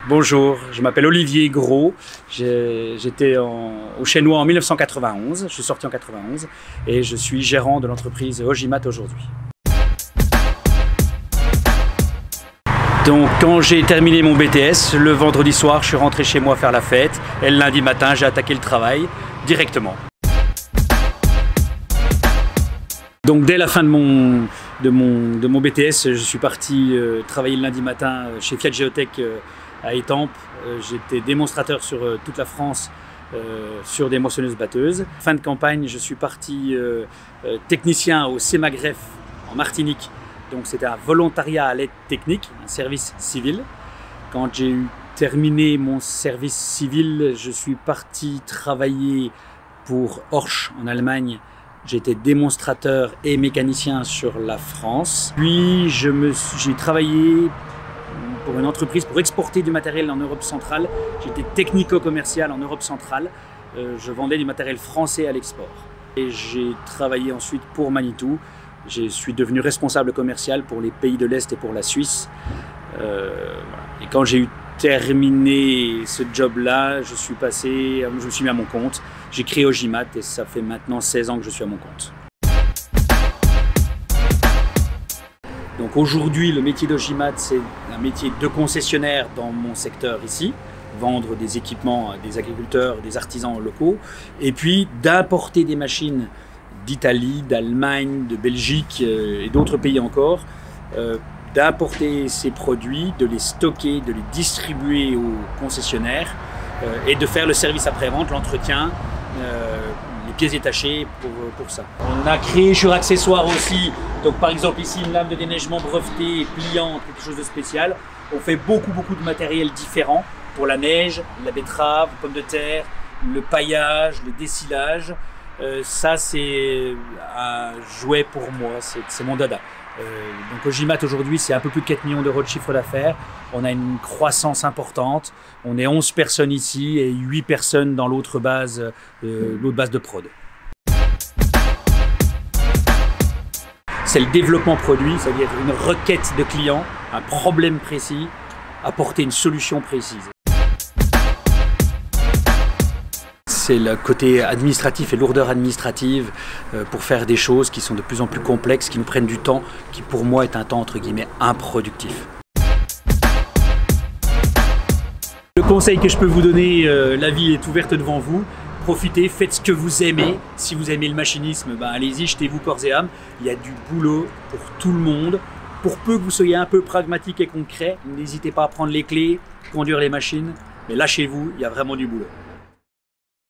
Bonjour, je m'appelle Olivier Gros, j'étais au Chênois en 1991, je suis sorti en 91 et je suis gérant de l'entreprise Ogimat aujourd'hui. Donc quand j'ai terminé mon BTS, le vendredi soir je suis rentré chez moi faire la fête et le lundi matin j'ai attaqué le travail directement. Donc dès la fin de mon BTS, je suis parti travailler le lundi matin chez Fiat Geotech à Étampes. J'étais démonstrateur sur toute la France sur des moissonneuses batteuses. Fin de campagne, je suis parti technicien au CEMAGREF en Martinique. Donc c'était un volontariat à l'aide technique, un service civil. Quand j'ai terminé mon service civil, je suis parti travailler pour Horch en Allemagne. J'étais démonstrateur et mécanicien sur la France. Puis j'ai travaillé pour une entreprise pour exporter du matériel en Europe centrale. J'étais technico-commercial en Europe centrale. Je vendais du matériel français à l'export. Et j'ai travaillé ensuite pour Manitou. Je suis devenu responsable commercial pour les pays de l'Est et pour la Suisse. Et quand j'ai terminé ce job-là, je me suis mis à mon compte. J'ai créé Ogimat et ça fait maintenant 16 ans que je suis à mon compte. Donc aujourd'hui, le métier d'Ogimat, c'est un métier de concessionnaire dans mon secteur ici, vendre des équipements à des agriculteurs, des artisans locaux, et puis d'importer des machines d'Italie, d'Allemagne, de Belgique et d'autres pays encore, d'importer ces produits, de les stocker, de les distribuer aux concessionnaires et de faire le service après-vente, l'entretien, les pièces détachées pour ça. On a créé sur accessoires aussi, donc par exemple ici une lame de déneigement brevetée, pliante, quelque chose de spécial. On fait beaucoup de matériel différent pour la neige, la betterave, les pommes de terre, le paillage, le dessilage. Ça c'est un jouet pour moi, c'est mon dada. Donc Ogimat aujourd'hui c'est un peu plus de 4 millions d'euros de chiffre d'affaires. On a une croissance importante. On est 11 personnes ici et 8 personnes dans l'autre base de prod. C'est le développement produit, c'est-à-dire une requête de client, un problème précis, apporter une solution précise. C'est le côté administratif et lourdeur administrative pour faire des choses qui sont de plus en plus complexes, qui nous prennent du temps, qui pour moi est un temps entre guillemets improductif. Le conseil que je peux vous donner, la vie est ouverte devant vous. Profitez, faites ce que vous aimez. Si vous aimez le machinisme, allez-y, jetez-vous corps et âme. Il y a du boulot pour tout le monde. Pour peu que vous soyez un peu pragmatique et concret, n'hésitez pas à prendre les clés, conduire les machines. Mais lâchez-vous, il y a vraiment du boulot.